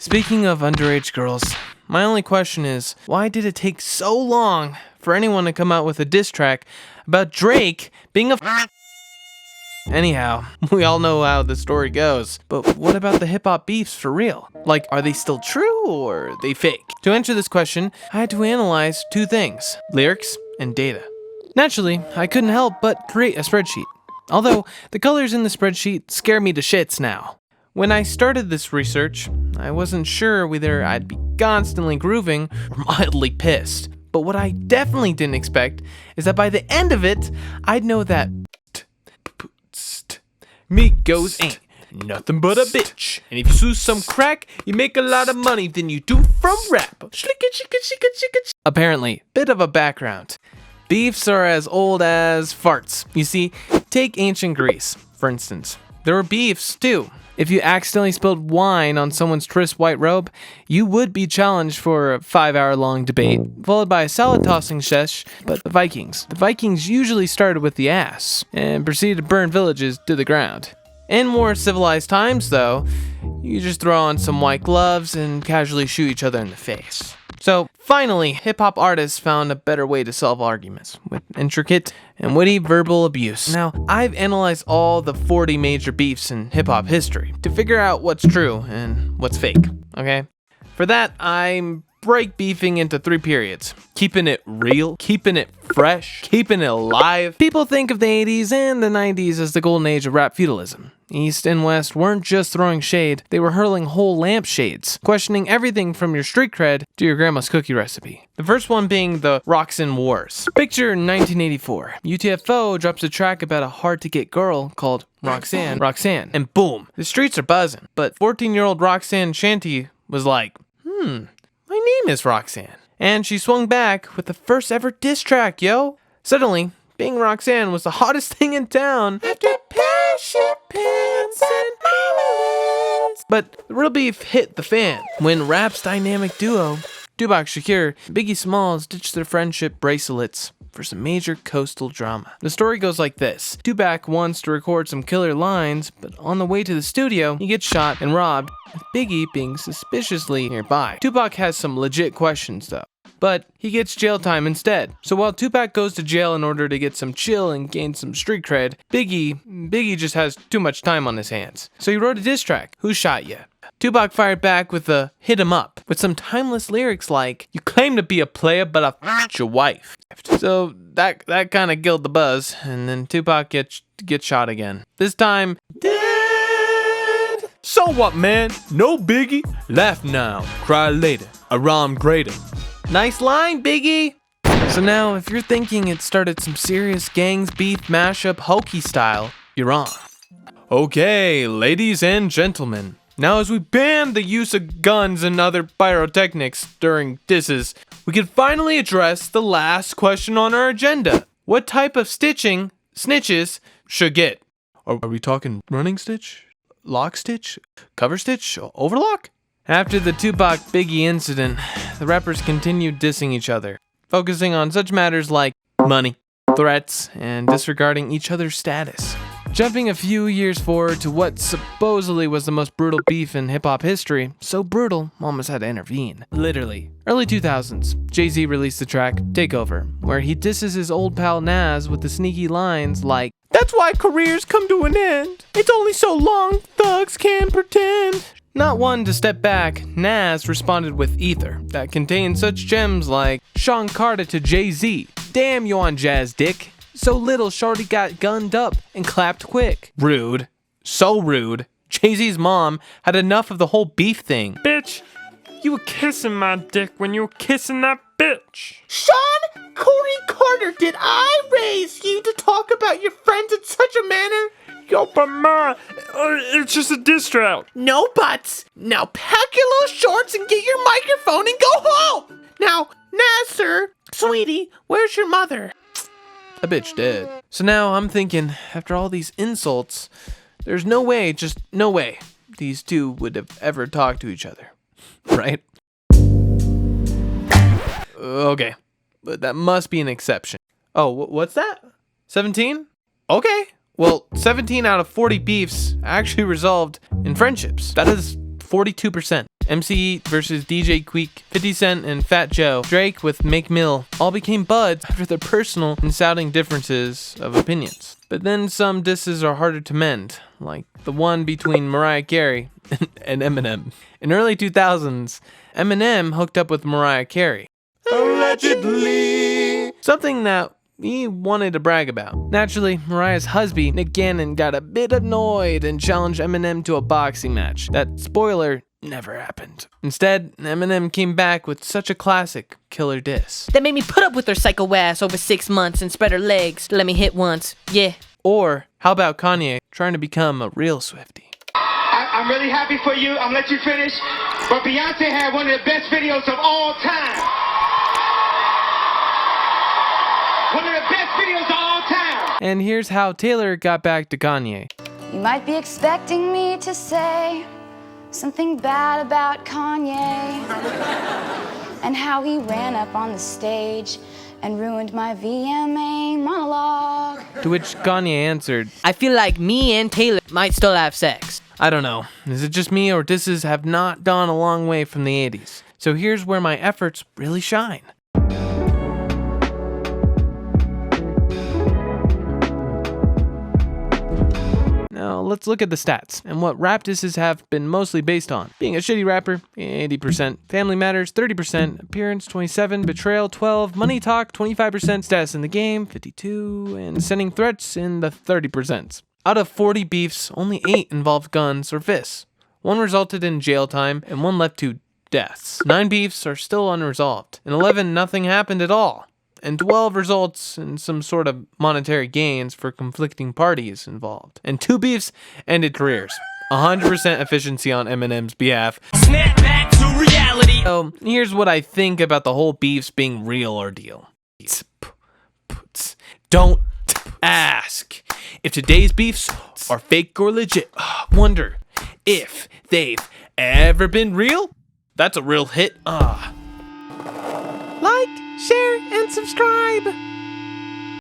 Speaking of underage girls, my only question is, why did it take so long for anyone to come out with a diss track about Drake being a Anyhow, we all know how the story goes, but what about the hip-hop beefs for real? Like, are they still true or are they fake? To answer this question, I had to analyze two things: lyrics and data. Naturally, I couldn't help but create a spreadsheet. Although, the colors in the spreadsheet scare me to shits now. When I started this research, I wasn't sure whether I'd be constantly grooving or mildly pissed. But what I definitely didn't expect is that by the end of it, I'd know that Migos ain't nothing but a bitch. And if you sue some crack, you make a lot of money than you do from rap. Apparently, bit of a background. Beefs are as old as farts. You see, take ancient Greece, for instance. There were beefs, too. If you accidentally spilled wine on someone's tryst white robe, you would be challenged for a 5-hour-long debate, followed by a salad-tossing sesh. But the Vikings usually started with the ass, and proceeded to burn villages to the ground. In more civilized times, though, you just throw on some white gloves and casually shoot each other in the face. So, finally, hip-hop artists found a better way to solve arguments, with intricate and witty verbal abuse. Now, I've analyzed all the 40 major beefs in hip-hop history to figure out what's true and what's fake, okay? For that, I'm break beefing into 3 periods: keeping it real, keeping it fresh, keeping it alive. People think of the 80s and the 90s as the golden age of rap feudalism. East and West weren't just throwing shade, they were hurling whole lampshades, questioning everything from your street cred to your grandma's cookie recipe. The first one being the Roxanne Wars. Picture 1984. UTFO drops a track about a hard-to-get girl called Roxanne, and boom, the streets are buzzing. But 14-year-old Roxanne Shanty was like, my name is Roxanne. And she swung back with the first ever diss track, yo. Suddenly, being Roxanne was the hottest thing in town. After parachute pants and marmalades. But the real beef hit the fan when rap's dynamic duo, Tupac Shakur and Biggie Smalls, ditched their friendship bracelets for some major coastal drama. The story goes like this. Tupac wants to record some killer lines, but on the way to the studio, he gets shot and robbed, with Biggie being suspiciously nearby. Tupac has some legit questions though, but he gets jail time instead. So while Tupac goes to jail in order to get some chill and gain some street cred, Biggie just has too much time on his hands. So he wrote a diss track, Who Shot Ya? Tupac fired back with a Hit 'Em Up, with some timeless lyrics like, you claim to be a player, but I f***ed your wife. So that kind of killed the buzz, and then Tupac gets shot again. This time, dead. So what, man? No biggie. Laugh now, cry later. A rhyme greater. Nice line, Biggie! So now, if you're thinking it started some serious gangs beef mashup hokey style, you're wrong. Okay, ladies and gentlemen. Now as we ban the use of guns and other pyrotechnics during disses, we can finally address the last question on our agenda. What type of stitching snitches should get? Are we talking running stitch? Lock stitch? Cover stitch? Overlock? After the Tupac Biggie incident, the rappers continued dissing each other, focusing on such matters like money, threats, and disregarding each other's status. Jumping a few years forward to what supposedly was the most brutal beef in hip-hop history, so brutal, almost had to intervene. Literally. Early 2000s, Jay-Z released the track Takeover, where he disses his old pal Nas with the sneaky lines like, that's why careers come to an end. It's only so long thugs can pretend. Not one to step back, Nas responded with Ether, that contained such gems like Sean Carter to Jay-Z, damn you on jazz dick. So little shorty got gunned up and clapped quick. Rude. So rude. Jay-Z's mom had enough of the whole beef thing. Bitch, you were kissing my dick when you were kissing that bitch. Sean Corey Carter, did I raise you to talk about your friends in such a manner? Yo, but ma, it's just a diss track. No buts. Now pack your little shorts and get your microphone and go home. Now, Nasser, sweetie, where's your mother? That bitch dead. So now I'm thinking, after all these insults, there's no way, just no way, these two would have ever talked to each other. Right? Okay, but that must be an exception. Oh, what's that? 17? Okay. Well, 17 out of 40 beefs actually resolved in friendships. That is 42%. MC versus DJ Queek, 50 Cent and Fat Joe, Drake with Meek Mill all became buds after their personal and sounding differences of opinions. But then some disses are harder to mend, like the one between Mariah Carey and Eminem. In early 2000s, Eminem hooked up with Mariah Carey. Allegedly. Something that he wanted to brag about. Naturally, Mariah's husband, Nick Gannon, got a bit annoyed and challenged Eminem to a boxing match. That, spoiler, never happened. Instead, Eminem came back with such a classic killer diss. That made me put up with her psycho ass over 6 months and spread her legs to let me hit once. Yeah. Or, how about Kanye trying to become a real Swiftie? I'm really happy for you. I'm gonna let you finish. But Beyonce had one of the best videos of all time. One of the best videos of all time. And here's how Taylor got back to Kanye. You might be expecting me to say something bad about Kanye and how he ran up on the stage and ruined my VMA monologue. To which Kanye answered, I feel like me and Taylor might still have sex. I don't know, is it just me or disses have not gone a long way from the 80s? So here's where my efforts really shine. Now let's look at the stats and what rap disses have been mostly based on. Being a shitty rapper, 80%. Family Matters, 30%. Appearance, 27%. Betrayal, 12%. Money talk, 25%. Status in the game, 52%. And sending threats in the 30%. Out of 40 beefs, only 8 involved guns or fists. 1 resulted in jail time and 1 led to deaths. 9 beefs are still unresolved. In 11, nothing happened at all. And 12 results in some sort of monetary gains for conflicting parties involved. And 2 beefs ended careers. 100% efficiency on Eminem's behalf. Snap back to reality. So here's what I think about the whole beefs being real ordeal. Don't ask if today's beefs are fake or legit. Wonder if they've ever been real? That's a real hit. Like, share, and subscribe.